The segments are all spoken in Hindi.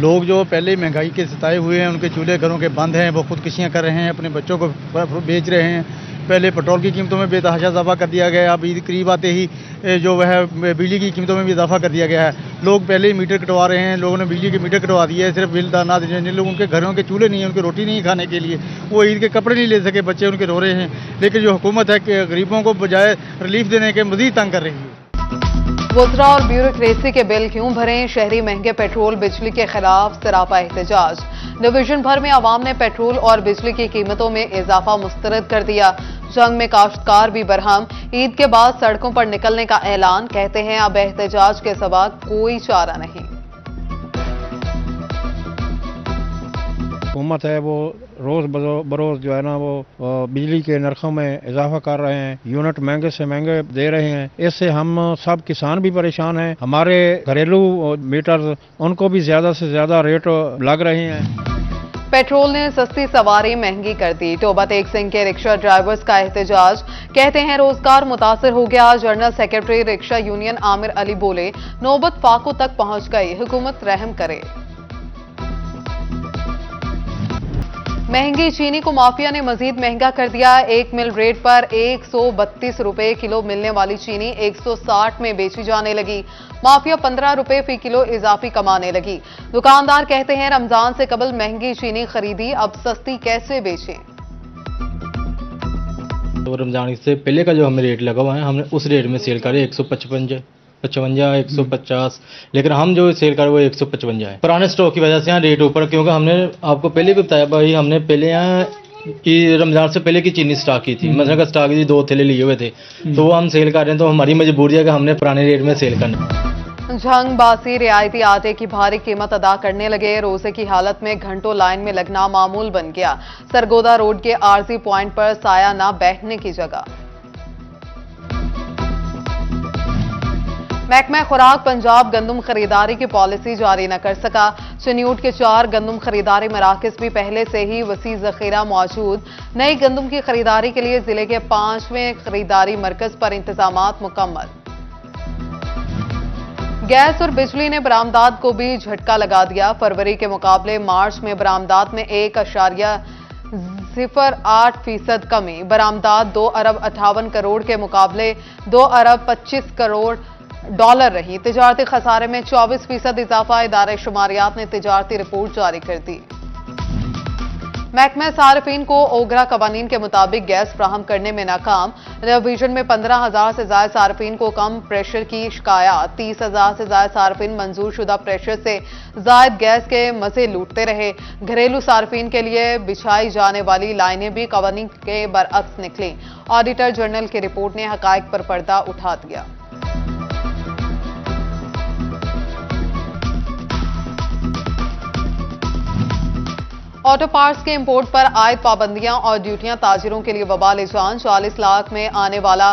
लोग जो पहले महंगाई के सताए हुए हैं, उनके चूल्हे घरों के बंद हैं, वो खुदकुशियाँ कर रहे हैं, अपने बच्चों को बेच रहे हैं। पहले पेट्रोल की कीमतों में बेतहाशा इजाफा कर दिया गया है, अब ईद करीब आते ही जो है बिजली की कीमतों में भी इजाफा कर दिया गया है। लोग पहले ही मीटर कटवा रहे हैं, लोगों ने बिजली के मीटर कटवा दिए हैं, सिर्फ बिल ना देने, लोग उनके घरों के चूल्हे नहीं हैं, उनके रोटी नहीं खाने के लिए, वो ईद के कपड़े नहीं ले सके, बच्चे उनके रो रहे हैं। लेकिन जो हुकूमत है कि गरीबों को बजाय रिलीफ देने के मजीद तंग कर रही है। वुज़रा और ब्यूरोक्रेसी के बिल क्यों भरें, शहरी महंगे पेट्रोल बिजली के खिलाफ सरापा एहतजाज। डिवीजन भर में आवाम ने पेट्रोल और बिजली की कीमतों में इजाफा मुस्तरद कर दिया। जंग में काश्तकार भी बरहम, ईद के बाद सड़कों पर निकलने का ऐलान, कहते हैं अब एहतजाज के सिवा कोई चारा नहीं। हुकूमत है वो रोज बरोज जो है ना वो बिजली के नरखों में इजाफा कर रहे हैं, यूनिट महंगे से महंगे दे रहे हैं। इससे हम सब किसान भी परेशान हैं, हमारे घरेलू मीटर उनको भी ज्यादा से ज्यादा रेट लग रहे हैं। पेट्रोल ने सस्ती सवारी महंगी कर दी, टोबा तेग सिंह के रिक्शा ड्राइवर्स का एहतजाज, कहते हैं रोजगार मुतासर हो गया। General secretary rickshaw union Aamir Ali बोले, नौबत फाको तक पहुंच गई, हुकूमत रहम करे। महंगी चीनी को माफिया ने मजीद महंगा कर दिया। एक मिल रेट पर 132 रुपए किलो मिलने वाली चीनी 160 में बेची जाने लगी। माफिया 15 रुपए फी किलो इजाफी कमाने लगी। दुकानदार कहते हैं रमजान से कबल महंगी चीनी खरीदी, अब सस्ती कैसे बेचें। तो रमजान से पहले का जो हमें रेट लगा हुआ है, हमने उस रेट में सेल करे 155, 150, लेकिन हम जो सेल कर वो 155 है। पुराने स्टॉक की वजह से यहाँ रेट ऊपर, क्योंकि हमने आपको पहले भी बताया भाई, हमने पहले यहाँ की रमजान से पहले की चीनी स्टॉक की थी, मसला का स्टॉक की 2 थैले लिए हुए थे, तो वो हम सेल कर रहे हैं, तो हमारी मजबूरी है कि हमने पुराने रेट में सेल करना। झंग बासी रियायती आटे की भारी कीमत अदा करने लगे। रोजे की हालत में घंटों लाइन में लगना मामूल बन गया। सरगोदा रोड के आरजी पॉइंट पर साया ना बैठने की जगह। महकमा खुराक पंजाब गंदम खरीदारी की पॉलिसी जारी न कर सका। चन्यूट के 4 गंदम खरीदारी मराकज भी पहले से ही वसी जखीरा मौजूद। नई गंदम की खरीदारी के लिए जिले के 5वें खरीदारी मरकज पर इंतजामात मुकम्मल। गैस और बिजली ने बरामदात को भी झटका लगा दिया। फरवरी के मुकाबले मार्च में बरामदात में 1.08% कमी। बरामदात 2 अरब 58 करोड़ के मुकाबले 2 अरब 25 करोड़ डॉलर रही। तिजारती खसारे में 24% इजाफा। इदारे शुमारियात ने तिजारती रिपोर्ट जारी कर दी। महकमा सार्फिन को ओगरा कवानीन के मुताबिक गैस फ्राहम करने में नाकाम। डिवीजन में 15,000 से ज्यादा सार्फिन को कम प्रेशर की शिकायत। 30,000 से ज्यादा सार्फिन मंजूर शुदा प्रेशर से जायद गैस के मजे लूटते रहे। घरेलू सार्फिन के लिए बिछाई जाने वाली लाइनें भी कवानीन के बरअक्स निकली। ऑडिटर जनरल की रिपोर्ट ने हकायक पर पर्दा उठा दिया। ऑटो पार्ट्स के इंपोर्ट पर आयद पाबंदियां और ड्यूटियां ताजिरों के लिए वबाल जान। 40 लाख में आने वाला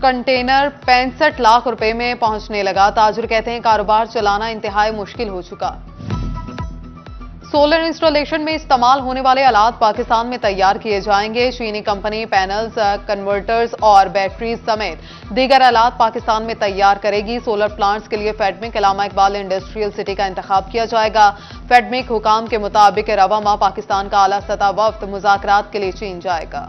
कंटेनर 65 लाख रुपए में पहुंचने लगा। ताजिर कहते हैं कारोबार चलाना इंतहाई मुश्किल हो चुका। सोलर इंस्टॉलेशन में इस्तेमाल होने वाले आलात पाकिस्तान में तैयार किए जाएंगे। चीनी कंपनी पैनल्स, कन्वर्टर्स और बैटरीज समेत दीगर आलात पाकिस्तान में तैयार करेगी। सोलर प्लांट्स के लिए फेडमिक अल्लामा इकबाल इंडस्ट्रियल सिटी का इंतखाब किया जाएगा। फेडमिक हुकाम के मुताबिक रवा माह पाकिस्तान का आला सतह वफ्द मुज़ाकरात के लिए चीन जाएगा।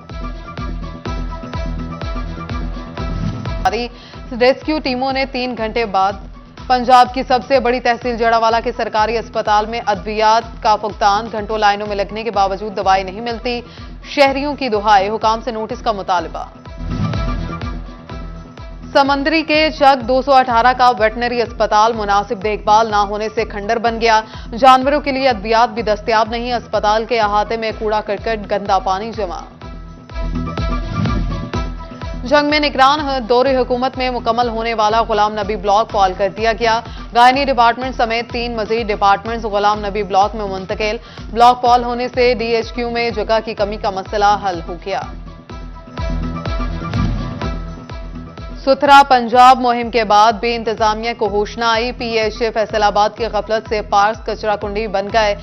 रेस्क्यू टीमों ने 3 घंटे बाद पंजाब की सबसे बड़ी तहसील जड़ावाला के सरकारी अस्पताल में अद्वियात का फुकतान। घंटों लाइनों में लगने के बावजूद दवाई नहीं मिलती। शहरियों की दुहाई, हुकाम से नोटिस का मुतालबा। समंदरी के चक 218 का वेटनरी अस्पताल मुनासिब देखभाल ना होने से खंडर बन गया। जानवरों के लिए अद्वियात भी दस्तयाब नहीं। अस्पताल के अहाते में कूड़ा करकट, गंदा पानी जमा। जंग में निगरान दौरे हुकूमत में मुकम्मल होने वाला गुलाम नबी ब्लॉक फॉल कर दिया गया। गायनी डिपार्टमेंट समेत 3 मजीद डिपार्टमेंट्स गुलाम नबी ब्लॉक में मुंतकिल। ब्लॉक फॉल होने से DHQ में जगह की कमी का मसला हल हो गया। सुथरा पंजाब मुहिम के बाद भी इंतजामिया को होश न आई। PH फैसलाबाद की गफलत से पार्स कचरा कुंडी बन गए।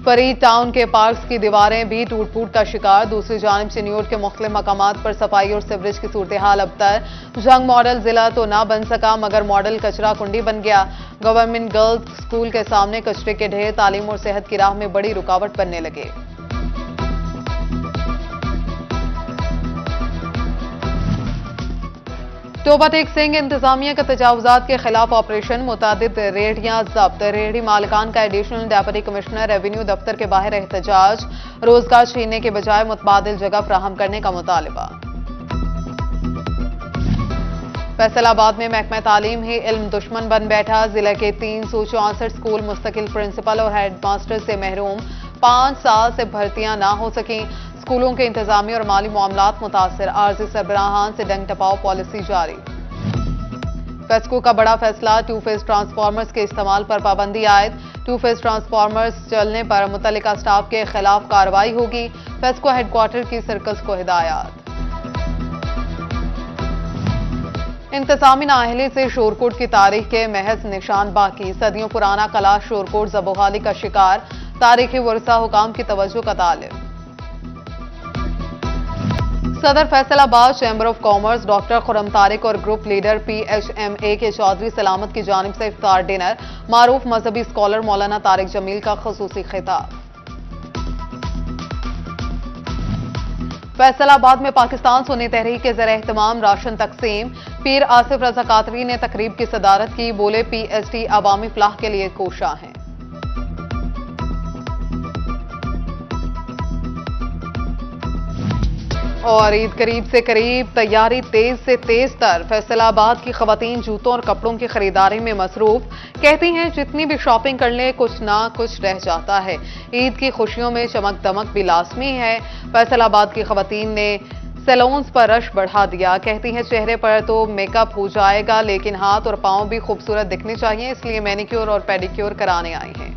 फरीद टाउन के पार्क्स की दीवारें भी टूट फूट का शिकार। दूसरी जानिब चिन्योट के मुख्तलिफ मकामात पर सफाई और सीवरेज की सूरत हाल अबतर। जंग मॉडल जिला तो ना बन सका मगर मॉडल कचरा कुंडी बन गया। गवर्नमेंट गर्ल्स स्कूल के सामने कचरे के ढेर तालीम और सेहत की राह में बड़ी रुकावट बनने लगे। तोबा टेक सिंह इंतजामिया के तजावुजात के खिलाफ ऑपरेशन, मुतादिद रेहड़ियां जब्त। रेहड़ी मालिकान का एडिशनल डेप्यूटी कमिश्नर रेवेन्यू दफ्तर के बाहर एहतजाज। रोजगार छीनने के बजाय मुतबादिल जगह फ्राहम करने का मुतालबा। फैसलाबाद में महकमा तालीम ही इल्म दुश्मन बन बैठा। जिला के 364 स्कूल मुस्तकिल प्रिंसिपल और हेडमास्टर से महरूम। 5 साल से भर्तियां ना हो सकी। स्कूलों के इंतजामी और माली मामलात मुतासर। आर्जी सरबराहान से डंग टपाओ पॉलिसी जारी। फेस्को का बड़ा फैसला, 2 फेज ट्रांसफार्मर्स के इस्तेमाल पर पाबंदी आयद। 2 फेज ट्रांसफार्मर्स चलने पर मुतल्लिका स्टाफ के खिलाफ कार्रवाई होगी। फेस्को हेडक्वार्टर की सर्कल्स को हिदायत। इंतजामी नाअहली से शोरकोट की तारीख के महज निशान बाकी। सदियों पुराना कला शोरकोट ज़बोहाली का शिकार। तारीखी वर्सा हुकाम की तवज्जो का तालिब। सदर Faisalabad chamber of commerce doctor Khurram Tariq और ग्रुप लीडर PHMA के चौधरी सलामत की जानिब से इफ्तार डिनर। मारूफ मजहबी स्कॉलर मौलाना तारिक जमील का खुसूसी खिताब। फैसलाबाद में पाकिस्तान सुन्नी तहरीक के ज़रिए एहतमाम राशन तकसीम। पीर आसिफ रजा कादरी ने तकरीब की सदारत की। बोले PSD अवामी फलाह के लिए कोशा हैं। और ईद करीब से करीब, तैयारी तेज से तेज तर। फैसलाबाद की खवातीन जूतों और कपड़ों की खरीदारी में मसरूफ। कहती हैं जितनी भी शॉपिंग कर ले कुछ ना कुछ रह जाता है। ईद की खुशियों में चमक दमक भी लाजमी है। फैसलाबाद की खवातीन ने सैलून्स पर रश बढ़ा दिया। कहती हैं चेहरे पर तो मेकअप हो जाएगा लेकिन हाथ और पांव भी खूबसूरत दिखने चाहिए, इसलिए मैनिक्योर और पेडिक्योर कराने आई हैं।